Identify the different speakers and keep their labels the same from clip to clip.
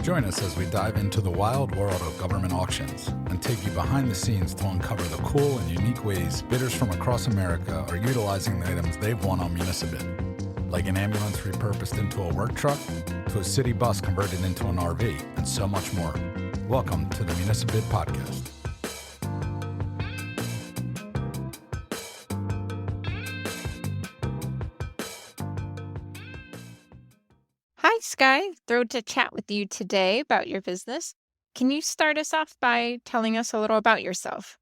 Speaker 1: Join us as we dive into the wild world of government auctions and take you behind the scenes to uncover the cool and unique ways bidders from across America are utilizing the items they've won on Municibid, like an ambulance repurposed into a work truck, to a city bus converted into an RV, and so much more. Welcome to the Municibid Podcast.
Speaker 2: Hi, Sky. Thrilled to chat with you today about your business. Can you start us off by telling us a little about yourself?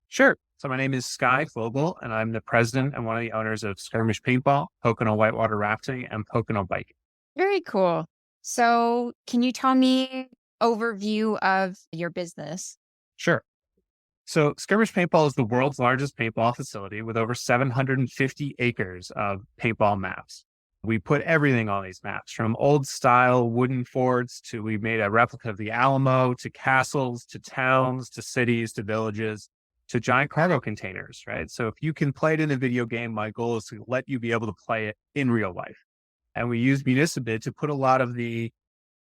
Speaker 3: Sure. So my name is Sky Fogal, and I'm the president and one of the owners of Skirmish Paintball, Pocono Whitewater Rafting, and Pocono Biking.
Speaker 2: Very cool. So can you tell me overview of your business?
Speaker 3: Sure. So Skirmish Paintball is the world's largest paintball facility with over 750 acres of paintball maps. We put everything on these maps, from old style wooden forts to we made a replica of the Alamo, to castles, to towns, to cities, to villages, to giant cargo containers, right? So if you can play it in a video game, my goal is to let you be able to play it in real life. And we use Municibid to put a lot of the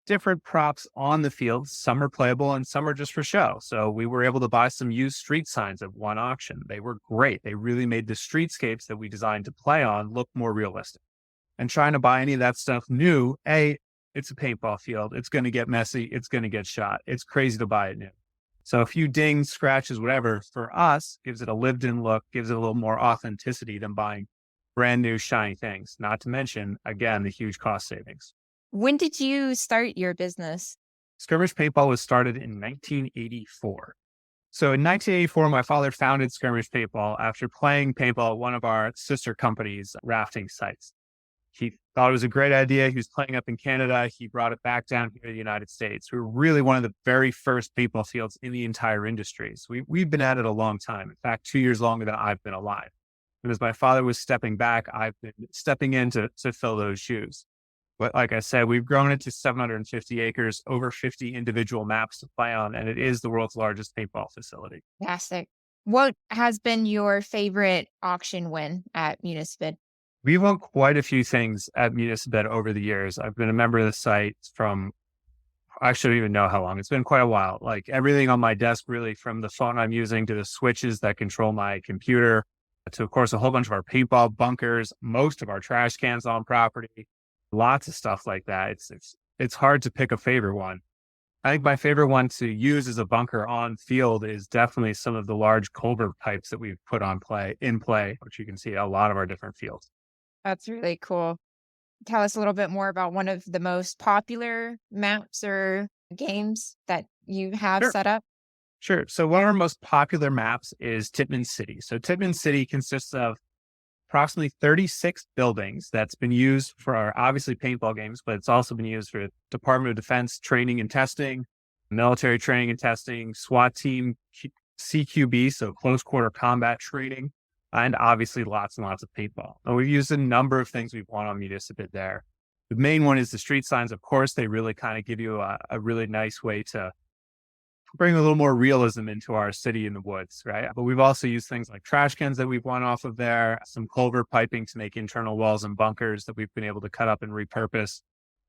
Speaker 3: different props on the field. Some are playable and some are just for show. So we were able to buy some used street signs at one auction. They were great. They really made the streetscapes that we designed to play on look more realistic. And trying to buy any of that stuff new, it's a paintball field. It's going to get messy. It's going to get shot. It's crazy to buy it new. So a few dings, scratches, whatever, for us, gives it a lived-in look, gives it a little more authenticity than buying brand new, shiny things. Not to mention, again, the huge cost savings.
Speaker 2: When did you start your business?
Speaker 3: Skirmish Paintball was started in 1984. So in 1984, my father founded Skirmish Paintball after playing paintball at one of our sister companies' rafting sites. He thought it was a great idea. He was playing up in Canada. He brought it back down here to the United States. We were really one of the very first paintball fields in the entire industry. So we've been at it a long time. In fact, 2 years longer than I've been alive. And as my father was stepping back, I've been stepping in to fill those shoes. But like I said, we've grown it to 750 acres, over 50 individual maps to play on, and it is the world's largest paintball facility.
Speaker 2: Fantastic. What has been your favorite auction win at Municibid?
Speaker 3: We've won quite a few things at Municibid over the years. I've been a member of the site I shouldn't even know how long. It's been quite a while. Like everything on my desk, really, from the phone I'm using to the switches that control my computer, to, of course, a whole bunch of our paintball bunkers, most of our trash cans on property, lots of stuff like that. It's hard to pick a favorite one. I think my favorite one to use as a bunker on field is definitely some of the large culvert pipes that we've put in play, which you can see at a lot of our different fields.
Speaker 2: That's really cool. Tell us a little bit more about one of the most popular maps or games that you have set up.
Speaker 3: Sure. So one of our most popular maps is Tittman City. So Tittman City consists of approximately 36 buildings that's been used for our, obviously, paintball games, but it's also been used for Department of Defense training and testing, military training and testing, SWAT team, CQB, so close quarter combat training, and obviously lots and lots of paintball. And we've used a number of things we've won on Municibid there. The main one is the street signs. Of course, they really kind of give you a really nice way to bring a little more realism into our city in the woods, right? But we've also used things like trash cans that we've won off of there, some culvert piping to make internal walls and bunkers that we've been able to cut up and repurpose.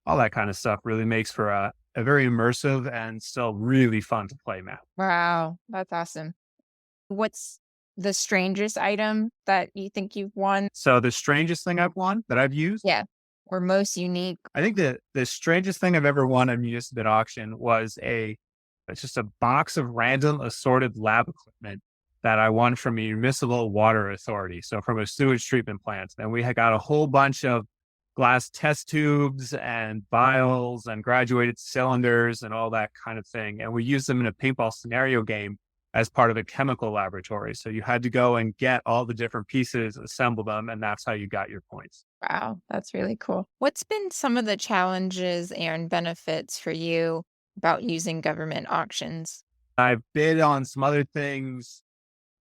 Speaker 3: All that kind of stuff really makes for a very immersive and still really fun to play map.
Speaker 2: Wow, that's awesome. What's the strangest item that you think you've won?
Speaker 3: So the strangest thing I've won that I've used?
Speaker 2: Yeah. Or most unique?
Speaker 3: I think the strangest thing I've ever won at Municibid auction was it's just a box of random assorted lab equipment that I won from a municipal water authority. So from a sewage treatment plant. And we had got a whole bunch of glass test tubes and vials and graduated cylinders and all that kind of thing. And we used them in a paintball scenario game as part of a chemical laboratory. So you had to go and get all the different pieces, assemble them, and that's how you got your points.
Speaker 2: Wow, that's really cool. What's been some of the challenges and benefits for you about using government auctions?
Speaker 3: I've bid on some other things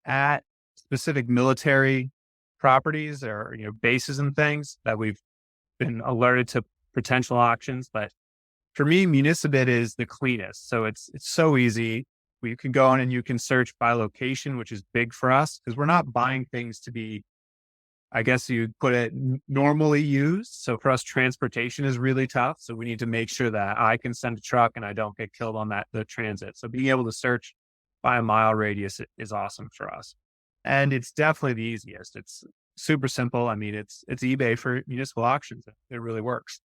Speaker 3: at specific military properties or bases and things that we've been alerted to potential auctions. But for me, Municibid is the cleanest. So it's so easy. You can go on and you can search by location, which is big for us because we're not buying things to be I guess you put it, normally used. So for us, transportation is really tough. So we need to make sure that I can send a truck and I don't get killed on the transit. So being able to search by a mile radius is awesome for us. And it's definitely the easiest. It's super simple. I mean, it's eBay for municipal auctions. It really works.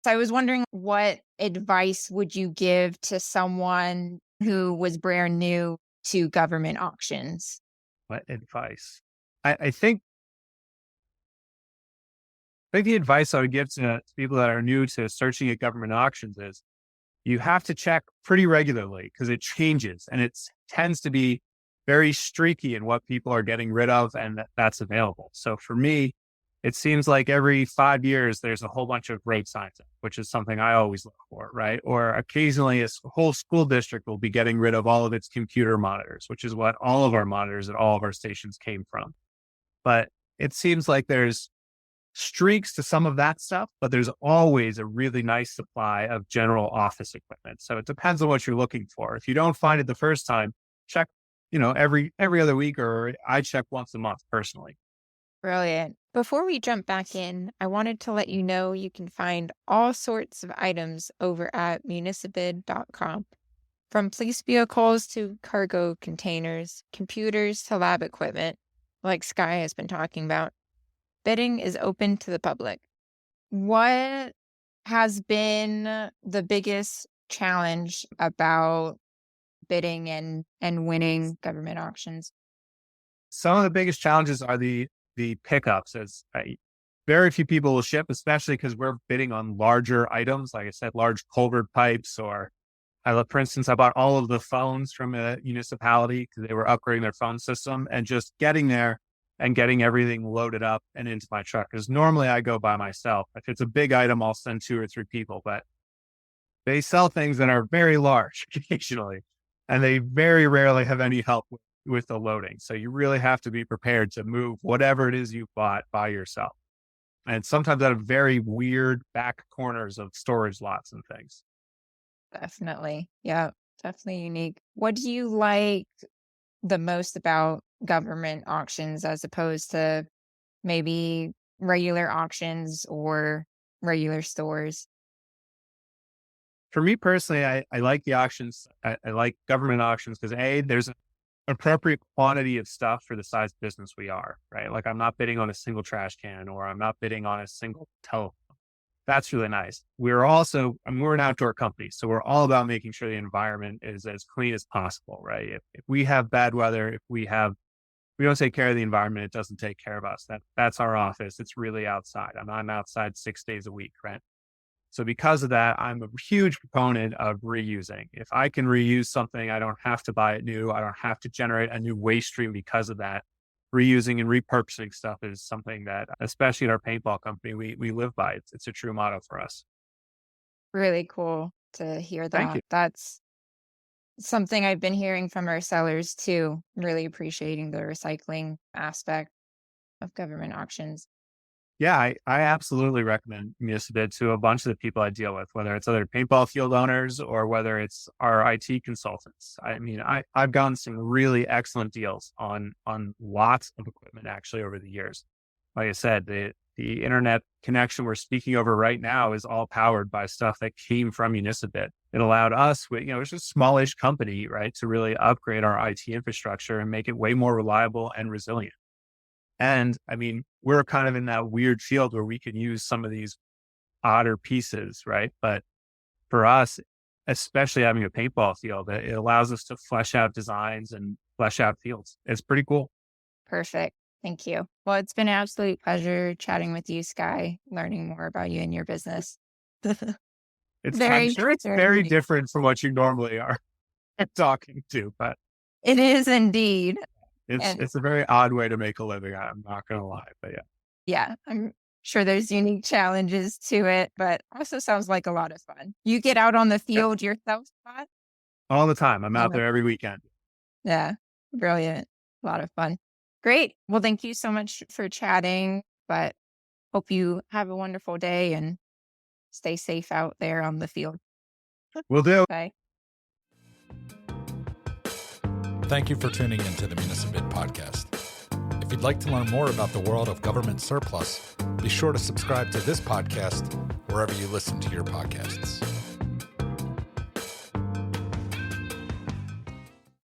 Speaker 2: So I was wondering, what advice would you give to someone who was brand new to government auctions?
Speaker 3: What advice? I think the advice I would give to people that are new to searching at government auctions is you have to check pretty regularly because it changes and it tends to be very streaky in what people are getting rid of and that's available. So for me, it seems like every 5 years, there's a whole bunch of road signs, which is something I always look for, right? Or occasionally a whole school district will be getting rid of all of its computer monitors, which is what all of our monitors at all of our stations came from. But it seems like there's streaks to some of that stuff, but there's always a really nice supply of general office equipment. So it depends on what you're looking for. If you don't find it the first time, check, every other week, or I check once a month personally.
Speaker 2: Brilliant. Before we jump back in, I wanted to let you know you can find all sorts of items over at municipid.com. From police vehicles to cargo containers, computers to lab equipment, like Sky has been talking about. Bidding is open to the public. What has been the biggest challenge about bidding and winning government auctions?
Speaker 3: Some of the biggest challenges are the pickups, as very few people will ship, especially because we're bidding on larger items. Like I said, large culvert pipes, or for instance, I bought all of the phones from a municipality because they were upgrading their phone system, and just getting there and getting everything loaded up and into my truck. Because normally I go by myself. If it's a big item, I'll send 2 or 3 people, but they sell things that are very large occasionally, and they very rarely have any help with the loading. So you really have to be prepared to move whatever it is you bought by yourself. And sometimes out of very weird back corners of storage lots and things.
Speaker 2: Definitely. Yeah, definitely unique. What do you like the most about government auctions as opposed to maybe regular auctions or regular stores?
Speaker 3: For me personally, I like the auctions. I like government auctions because there's an appropriate quantity of stuff for the size business we are, right? Like I'm not bidding on a single trash can, or I'm not bidding on a single telephone. That's really nice. We're an outdoor company, so we're all about making sure the environment is as clean as possible, right? If we have bad weather, if we don't take care of the environment, it doesn't take care of us. That's our office. It's really outside. I'm outside 6 days a week, right? So because of that, I'm a huge proponent of reusing. If I can reuse something, I don't have to buy it new. I don't have to generate a new waste stream because of that. Reusing and repurposing stuff is something that, especially in our paintball company, we live by. It's a true motto for us.
Speaker 2: Really cool to hear
Speaker 3: Thank you.
Speaker 2: that. That's something I've been hearing from our sellers too, really appreciating the recycling aspect of government auctions.
Speaker 3: Yeah, I absolutely recommend Municipid to a bunch of the people I deal with, whether it's other paintball field owners or whether it's our IT consultants. I mean, I've gotten some really excellent deals on lots of equipment actually over the years. Like I said, the internet connection we're speaking over right now is all powered by stuff that came from Municipid. It allowed us, it's a smallish company, right, to really upgrade our IT infrastructure and make it way more reliable and resilient. And I mean, we're kind of in that weird field where we can use some of these odder pieces, right? But for us, especially having a paintball field, it allows us to flesh out designs and flesh out fields. It's pretty cool.
Speaker 2: Perfect. Thank you. Well, it's been an absolute pleasure chatting with you, Sky, learning more about you and your business.
Speaker 3: I'm sure it's very different from what you normally are talking to, but
Speaker 2: it is indeed.
Speaker 3: It's a very odd way to make a living. I'm not going to lie, but yeah.
Speaker 2: Yeah, I'm sure there's unique challenges to it, but also sounds like a lot of fun. You get out on the field yourself, Scott?
Speaker 3: All the time. I'm out there every weekend.
Speaker 2: Yeah, brilliant. A lot of fun. Great. Well, thank you so much for chatting, but hope you have a wonderful day and stay safe out there on the field.
Speaker 3: Will do.
Speaker 2: Bye.
Speaker 1: Thank you for tuning in to the Municipid podcast. If you'd like to learn more about the world of government surplus, be sure to subscribe to this podcast wherever you listen to your podcasts.